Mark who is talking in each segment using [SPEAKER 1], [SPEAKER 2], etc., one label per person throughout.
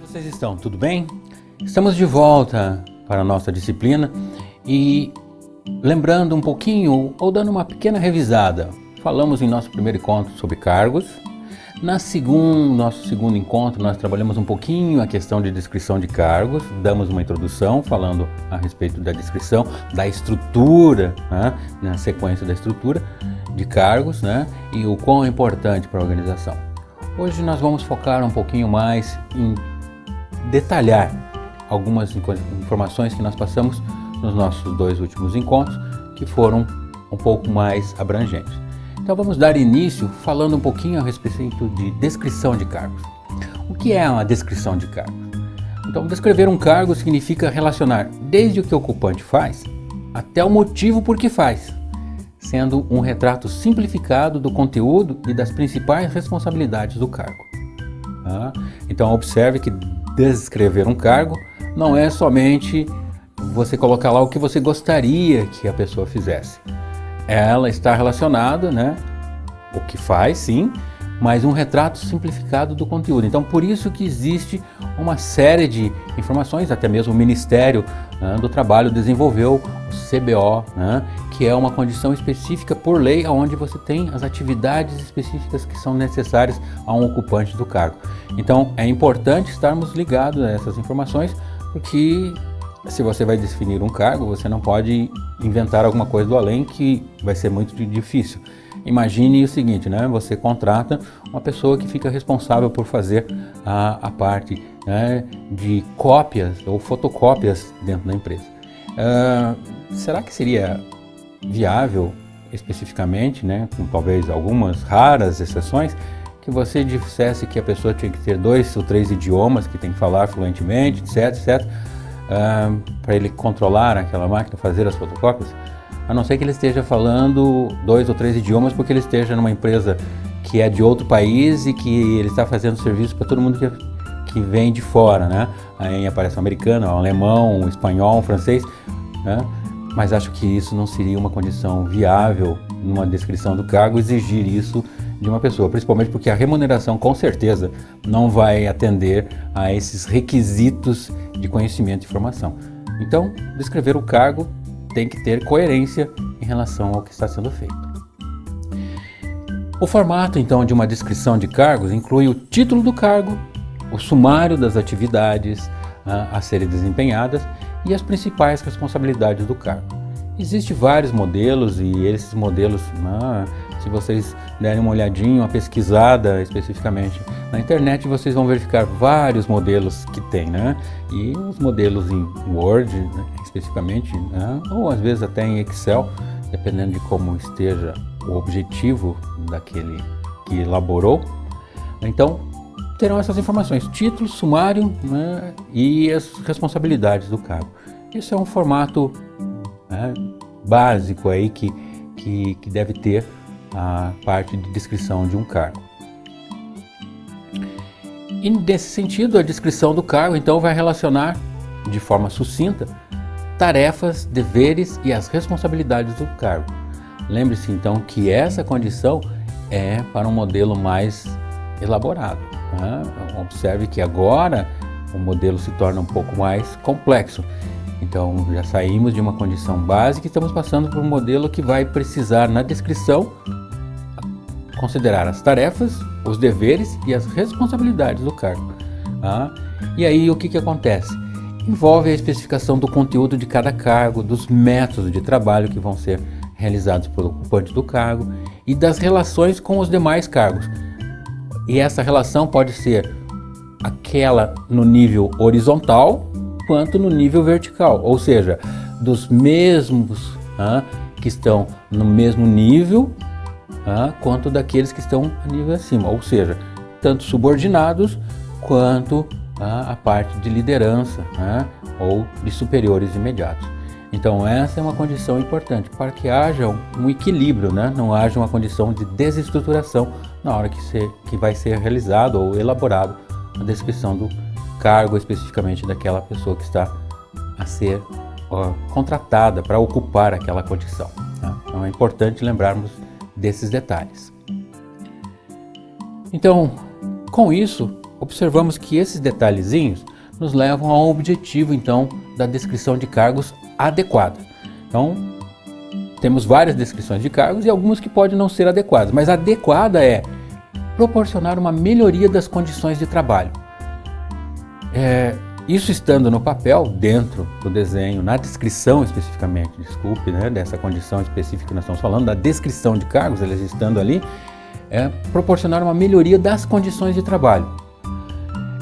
[SPEAKER 1] Vocês estão? Tudo bem? Estamos de volta para a nossa disciplina e lembrando um pouquinho ou dando uma pequena revisada. Falamos em nosso primeiro encontro sobre cargos. Nosso segundo encontro nós trabalhamos um pouquinho a questão de descrição de cargos, damos uma introdução falando a respeito da descrição, da estrutura, né, na sequência da estrutura de cargos, né, e o quão é importante para a organização. Hoje nós vamos focar um pouquinho mais em detalhar algumas informações que nós passamos nos nossos dois últimos encontros, que foram um pouco mais abrangentes. Então vamos dar início falando um pouquinho a respeito de descrição de cargos. O que é uma descrição de cargos? Então, descrever um cargo significa relacionar desde o que o ocupante faz até o motivo por que faz, sendo um retrato simplificado do conteúdo e das principais responsabilidades do cargo. Então observe que descrever um cargo não é somente você colocar lá o que você gostaria que a pessoa fizesse. Ela está relacionada, né, o que faz, sim, mas um retrato simplificado do conteúdo. Então, por isso que existe uma série de informações, até mesmo o Ministério do Trabalho desenvolveu o CBO, né, que é uma condição específica por lei, onde você tem as atividades específicas que são necessárias a um ocupante do cargo. Então, é importante estarmos ligados a essas informações, porque se você vai definir um cargo, você não pode inventar alguma coisa do além, que vai ser muito difícil. Imagine o seguinte, né? Você contrata uma pessoa que fica responsável por fazer a parte, né, de cópias ou fotocópias dentro da empresa. Será que seria viável especificamente, né, com talvez algumas raras exceções, que você dissesse que a pessoa tinha que ter 2 ou 3 idiomas, que tem que falar fluentemente, etc, para ele controlar aquela máquina, fazer as fotocópias, a não ser que ele esteja falando 2 ou 3 idiomas, porque ele esteja numa empresa que é de outro país e que ele está fazendo serviço para todo mundo que vem de fora, né? Aí aparece um americano, um alemão, um espanhol, um francês, né? Mas acho que isso não seria uma condição viável numa descrição do cargo, exigir isso de uma pessoa, principalmente porque a remuneração com certeza não vai atender a esses requisitos de conhecimento e informação. Então, descrever o cargo tem que ter coerência em relação ao que está sendo feito. O formato, então, de uma descrição de cargos inclui o título do cargo, o sumário das atividades a serem desempenhadas e as principais responsabilidades do cargo. Existem vários modelos e esses modelos, se vocês derem uma olhadinha, uma pesquisada especificamente na internet, vocês vão verificar vários modelos que tem, né? E os modelos em Word, né, especificamente, né? Ou às vezes até em Excel, dependendo de como esteja o objetivo daquele que elaborou. Então, terão essas informações, título, sumário, né, e as responsabilidades do cargo. Isso é um formato, né, básico aí que deve ter a parte de descrição de um cargo. E nesse sentido, a descrição do cargo então vai relacionar de forma sucinta tarefas, deveres e as responsabilidades do cargo. Lembre-se então que essa condição é para um modelo mais elaborado. Observe que agora o modelo se torna um pouco mais complexo. Então já saímos de uma condição básica e estamos passando por um modelo que vai precisar na descrição considerar as tarefas, os deveres e as responsabilidades do cargo. E aí o que acontece? Envolve a especificação do conteúdo de cada cargo, dos métodos de trabalho que vão ser realizados pelo ocupante do cargo e das relações com os demais cargos. E essa relação pode ser aquela no nível horizontal quanto no nível vertical, ou seja, dos mesmos que estão no mesmo nível quanto daqueles que estão a nível acima, ou seja, tanto subordinados quanto a parte de liderança, ou de superiores imediatos. Então essa é uma condição importante para que haja um equilíbrio, não haja uma condição de desestruturação na hora que vai ser realizado ou elaborado a descrição do cargo, especificamente daquela pessoa que está a ser contratada para ocupar aquela condição. Então é importante lembrarmos desses detalhes. Então, com isso, observamos que esses detalhezinhos nos levam ao objetivo, então, da descrição de cargos adequada. Então, temos várias descrições de cargos e algumas que podem não ser adequadas, mas adequada é proporcionar uma melhoria das condições de trabalho. Isso estando no papel, dentro do desenho, na descrição especificamente, dessa condição específica que nós estamos falando, da descrição de cargos, eles estando ali, proporcionar uma melhoria das condições de trabalho.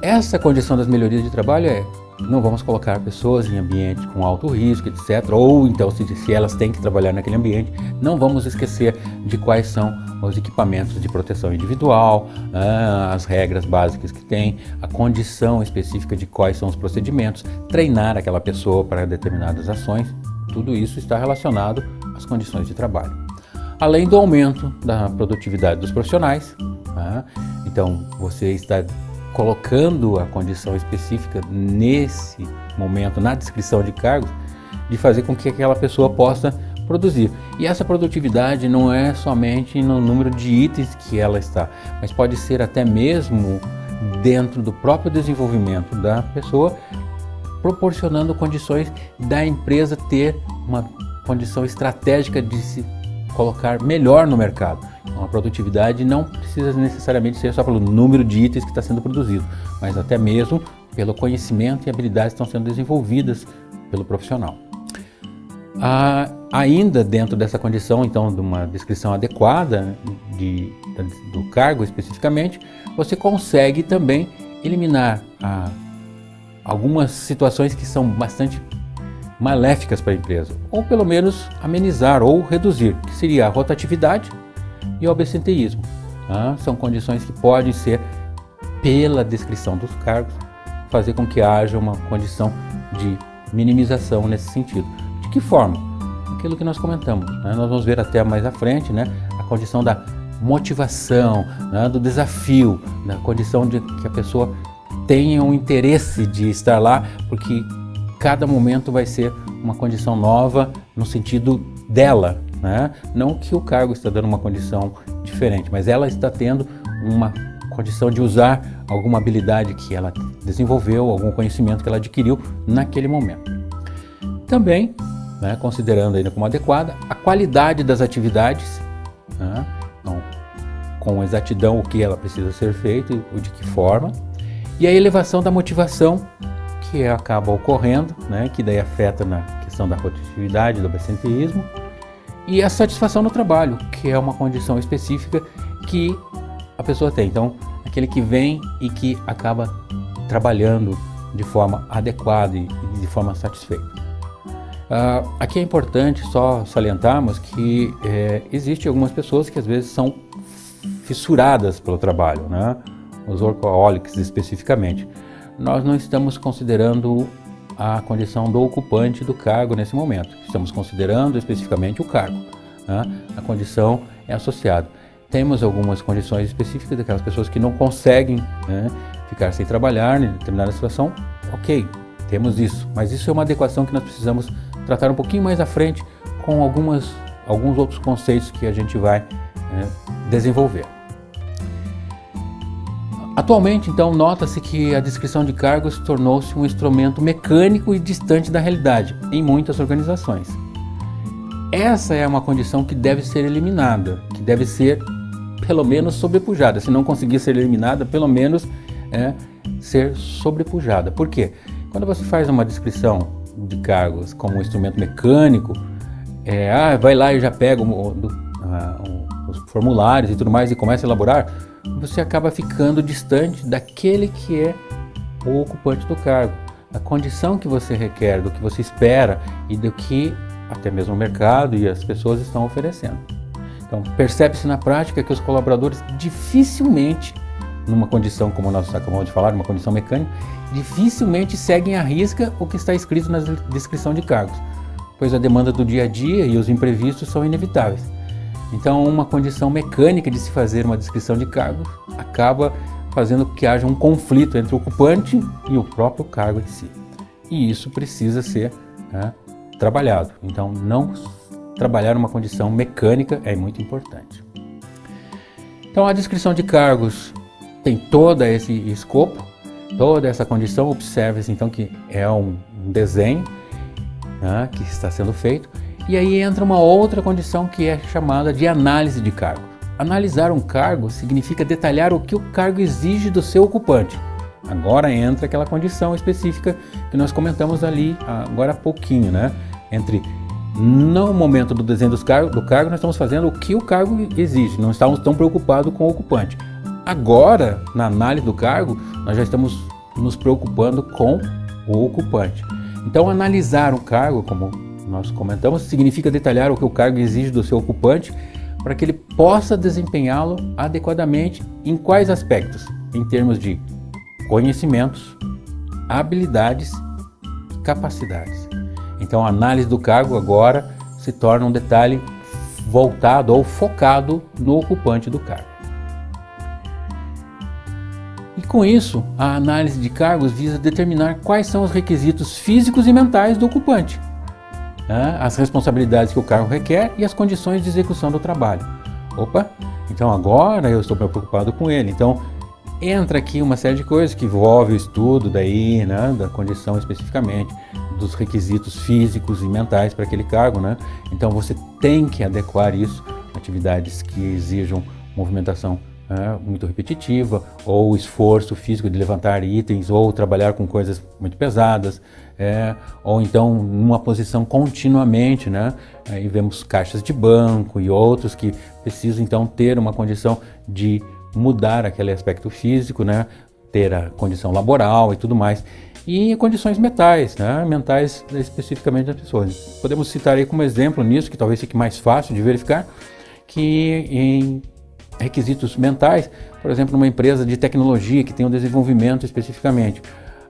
[SPEAKER 1] Essa condição das melhorias de trabalho não vamos colocar pessoas em ambiente com alto risco, etc. Ou então, se elas têm que trabalhar naquele ambiente, não vamos esquecer de quais são os equipamentos de proteção individual, as regras básicas que tem, a condição específica de quais são os procedimentos, treinar aquela pessoa para determinadas ações. Tudo isso está relacionado às condições de trabalho. Além do aumento da produtividade dos profissionais, então você está colocando a condição específica nesse momento, na descrição de cargos, de fazer com que aquela pessoa possa produzir. E essa produtividade não é somente no número de itens que ela está, mas pode ser até mesmo dentro do próprio desenvolvimento da pessoa, proporcionando condições da empresa ter uma condição estratégica de se colocar melhor no mercado. Então, a produtividade não precisa necessariamente ser só pelo número de itens que está sendo produzido, mas até mesmo pelo conhecimento e habilidades que estão sendo desenvolvidas pelo profissional. Ainda dentro dessa condição, então, de uma descrição adequada do cargo especificamente, você consegue também eliminar algumas situações que são bastante maléficas para a empresa, ou pelo menos amenizar ou reduzir, que seria a rotatividade e o absenteísmo. São condições que podem ser, pela descrição dos cargos, fazer com que haja uma condição de minimização nesse sentido. De que forma? Aquilo que nós comentamos, nós vamos ver até mais à frente, a condição da motivação, do desafio, da condição de que a pessoa tenha um interesse de estar lá, porque cada momento vai ser uma condição nova no sentido dela, Não que o cargo está dando uma condição diferente, mas ela está tendo uma condição de usar alguma habilidade que ela desenvolveu, algum conhecimento que ela adquiriu naquele momento. Também, considerando ainda como adequada, a qualidade das atividades, então, com exatidão o que ela precisa ser feito e de que forma, e a elevação da motivação que acaba ocorrendo, que daí afeta na questão da rotatividade, do absenteísmo, e a satisfação no trabalho, que é uma condição específica que a pessoa tem. Então, aquele que vem e que acaba trabalhando de forma adequada e de forma satisfeita. Aqui é importante só salientarmos que existem algumas pessoas que às vezes são fissuradas pelo trabalho, os workaholics especificamente. Nós não estamos considerando a condição do ocupante do cargo nesse momento. Estamos considerando especificamente o cargo. A condição é associada. Temos algumas condições específicas daquelas pessoas que não conseguem ficar sem trabalhar em determinada situação. Ok, temos isso, mas isso é uma adequação que nós precisamos tratar um pouquinho mais à frente com alguns outros conceitos que a gente vai desenvolver. Atualmente, então, nota-se que a descrição de cargos tornou-se um instrumento mecânico e distante da realidade em muitas organizações. Essa é uma condição que deve ser eliminada, que deve ser pelo menos sobrepujada. Se não conseguir ser eliminada, pelo menos ser sobrepujada. Por quê? Quando você faz uma descrição de cargos como um instrumento mecânico, vai lá e já pega os formulários e tudo mais e começa a elaborar, você acaba ficando distante daquele que é o ocupante do cargo. A condição que você requer, do que você espera e do que até mesmo o mercado e as pessoas estão oferecendo. Então, percebe-se na prática que os colaboradores dificilmente, numa condição como nós acabamos de falar, numa condição mecânica, dificilmente seguem à risca o que está escrito na descrição de cargos, pois a demanda do dia a dia e os imprevistos são inevitáveis. Então, uma condição mecânica de se fazer uma descrição de cargos acaba fazendo com que haja um conflito entre o ocupante e o próprio cargo em si. E isso precisa ser trabalhado. Então, não trabalhar uma condição mecânica é muito importante. Então, a descrição de cargos tem todo esse escopo, toda essa condição. Observe-se então que é um desenho, né, que está sendo feito, e aí entra uma outra condição que é chamada de análise de cargo. Analisar um cargo significa detalhar o que o cargo exige do seu ocupante. Agora entra aquela condição específica que nós comentamos ali agora há pouquinho, né? No momento do desenho do cargo, nós estamos fazendo o que o cargo exige, não estamos tão preocupados com o ocupante. Agora, na análise do cargo, nós já estamos nos preocupando com o ocupante. Então, analisar um cargo, como nós comentamos, significa detalhar o que o cargo exige do seu ocupante para que ele possa desempenhá-lo adequadamente em quais aspectos? Em termos de conhecimentos, habilidades e capacidades. Então, a análise do cargo agora se torna um detalhe voltado ou focado no ocupante do cargo. E com isso, a análise de cargos visa determinar quais são os requisitos físicos e mentais do ocupante, né? As responsabilidades que o cargo requer e as condições de execução do trabalho. Então agora eu estou preocupado com ele. Então, entra aqui uma série de coisas que envolve o estudo daí, né, da condição especificamente, dos requisitos físicos e mentais para aquele cargo, né? Então você tem que adequar isso, atividades que exijam movimentação muito repetitiva, ou esforço físico de levantar itens, ou trabalhar com coisas muito pesadas, ou então numa posição continuamente, né? Aí vemos caixas de banco e outros que precisam então ter uma condição de mudar aquele aspecto físico, né? Ter a condição laboral e tudo mais. E condições mentais, né? Mentais especificamente das pessoas. Podemos citar aí como exemplo nisso, que talvez fique mais fácil de verificar, que em requisitos mentais, por exemplo, numa empresa de tecnologia que tem um desenvolvimento especificamente,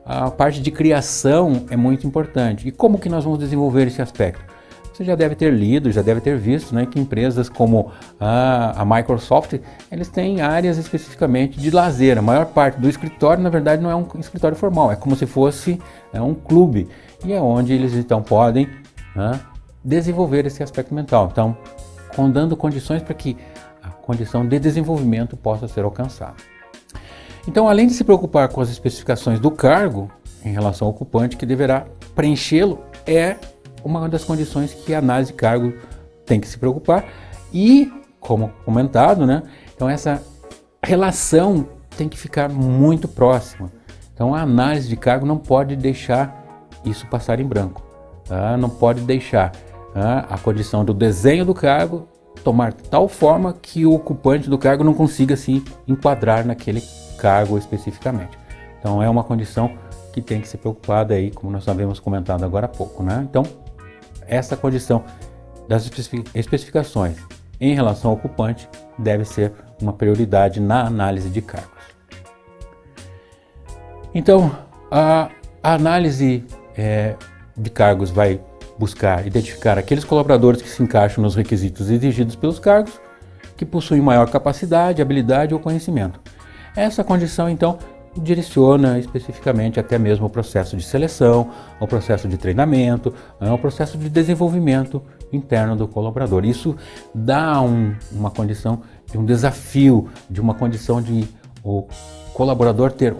[SPEAKER 1] a parte de criação é muito importante. E como que nós vamos desenvolver esse aspecto? Você já deve ter lido, já deve ter visto, né, que empresas como a Microsoft, eles têm áreas especificamente de lazer. A maior parte do escritório, na verdade, não é um escritório formal, é como se fosse um clube. E é onde eles então podem desenvolver esse aspecto mental. Então, dando condições para que a condição de desenvolvimento possa ser alcançada. Então, além de se preocupar com as especificações do cargo em relação ao ocupante que deverá preenchê-lo, é uma das condições que a análise de cargo tem que se preocupar e, como comentado, né, então essa relação tem que ficar muito próxima. Então a análise de cargo não pode deixar isso passar em branco, tá? Não pode deixar a condição do desenho do cargo tomar tal forma que o ocupante do cargo não consiga se enquadrar naquele cargo especificamente. Então é uma condição que tem que ser preocupada aí, como nós havíamos comentado agora há pouco, né? Então, essa condição das especificações em relação ao ocupante deve ser uma prioridade na análise de cargos. Então, a análise de cargos vai buscar identificar aqueles colaboradores que se encaixam nos requisitos exigidos pelos cargos, que possuem maior capacidade, habilidade ou conhecimento. Essa condição, então, direciona especificamente até mesmo o processo de seleção, o processo de treinamento, o processo de desenvolvimento interno do colaborador. Isso dá uma condição de um desafio, de uma condição de o colaborador ter,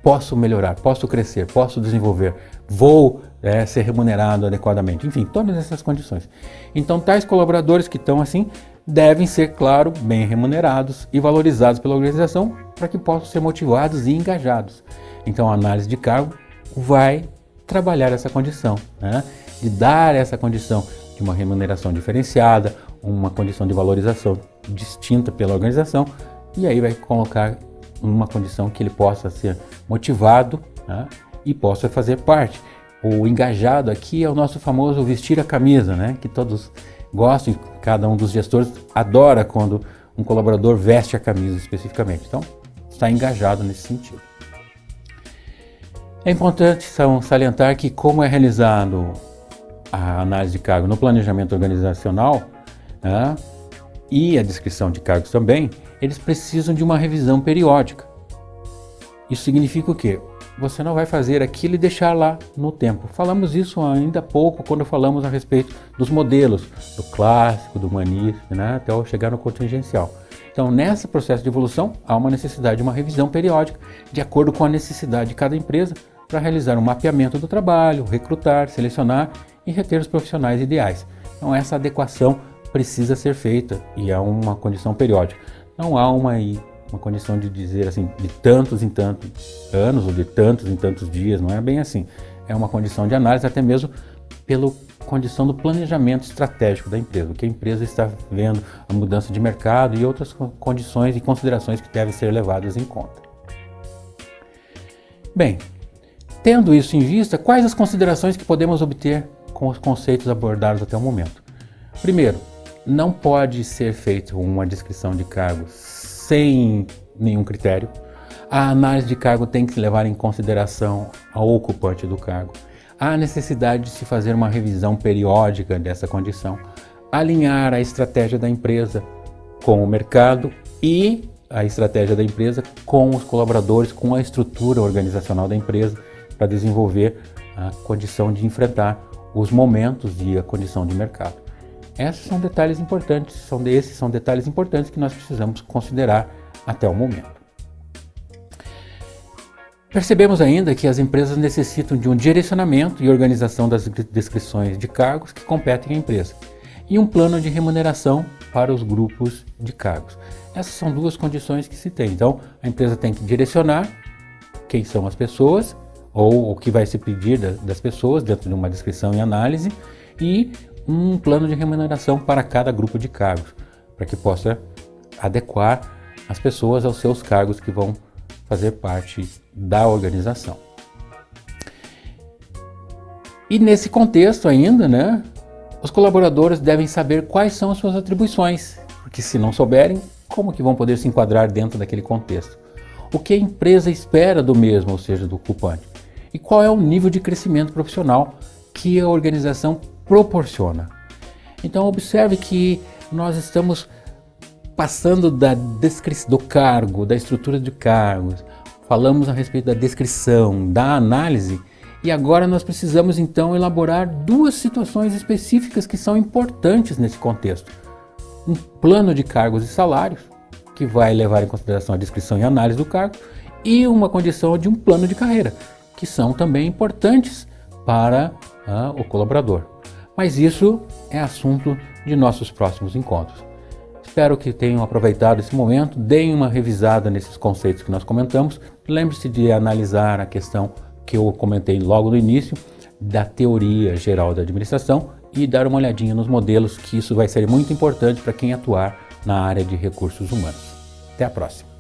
[SPEAKER 1] posso melhorar, posso crescer, posso desenvolver, vou ser remunerado adequadamente, enfim, todas essas condições. Então, tais colaboradores que estão assim, devem ser, claro, bem remunerados e valorizados pela organização para que possam ser motivados e engajados. Então, a análise de cargo vai trabalhar essa condição, né? De dar essa condição de uma remuneração diferenciada, uma condição de valorização distinta pela organização, e aí vai colocar uma condição que ele possa ser motivado, né? E possa fazer parte. O engajado aqui é o nosso famoso vestir a camisa, né? Que todos gostam, cada um dos gestores adora quando um colaborador veste a camisa especificamente. Então, está engajado nesse sentido. É importante salientar que, como é realizado a análise de cargo no planejamento organizacional, né, e a descrição de cargos também, eles precisam de uma revisão periódica. Isso significa o quê? Você não vai fazer aquilo e deixar lá no tempo. Falamos isso ainda há pouco quando falamos a respeito dos modelos, do clássico, do humanístico, né, até chegar no contingencial. Então, nesse processo de evolução, há uma necessidade de uma revisão periódica, de acordo com a necessidade de cada empresa, para realizar um mapeamento do trabalho, recrutar, selecionar e reter os profissionais ideais. Então, essa adequação precisa ser feita e é uma condição periódica. Não há uma condição de dizer assim, de tantos em tantos anos ou de tantos em tantos dias, não é bem assim. É uma condição de análise, até mesmo pela condição do planejamento estratégico da empresa, o que a empresa está vendo, a mudança de mercado e outras condições e considerações que devem ser levadas em conta. Bem, tendo isso em vista, quais as considerações que podemos obter com os conceitos abordados até o momento? Primeiro, não pode ser feita uma descrição de cargo sem nenhum critério. A análise de cargo tem que levar em consideração ao ocupante do cargo. Há necessidade de se fazer uma revisão periódica dessa condição, alinhar a estratégia da empresa com o mercado e a estratégia da empresa com os colaboradores, com a estrutura organizacional da empresa, para desenvolver a condição de enfrentar os momentos e a condição de mercado. Esses são detalhes importantes, são detalhes importantes que nós precisamos considerar até o momento. Percebemos ainda que as empresas necessitam de um direcionamento e organização das descrições de cargos que competem à empresa e um plano de remuneração para os grupos de cargos. Essas são duas condições que se tem. Então, a empresa tem que direcionar quem são as pessoas ou o que vai se pedir das pessoas dentro de uma descrição e análise e um plano de remuneração para cada grupo de cargos, para que possa adequar as pessoas aos seus cargos que vão fazer parte da organização. E nesse contexto ainda, os colaboradores devem saber quais são as suas atribuições, porque se não souberem, como que vão poder se enquadrar dentro daquele contexto? O que a empresa espera do mesmo, ou seja, do ocupante? E qual é o nível de crescimento profissional que a organização proporciona? Então observe que nós estamos passando da descrição do cargo, da estrutura de cargos, falamos a respeito da descrição, da análise, e agora nós precisamos então elaborar duas situações específicas que são importantes nesse contexto. Um plano de cargos e salários, que vai levar em consideração a descrição e análise do cargo, e uma condição de um plano de carreira, que são também importantes para o colaborador. Mas isso é assunto de nossos próximos encontros. Espero que tenham aproveitado esse momento, deem uma revisada nesses conceitos que nós comentamos. Lembre-se de analisar a questão que eu comentei logo no início, da teoria geral da administração e dar uma olhadinha nos modelos, que isso vai ser muito importante para quem atuar na área de recursos humanos. Até a próxima!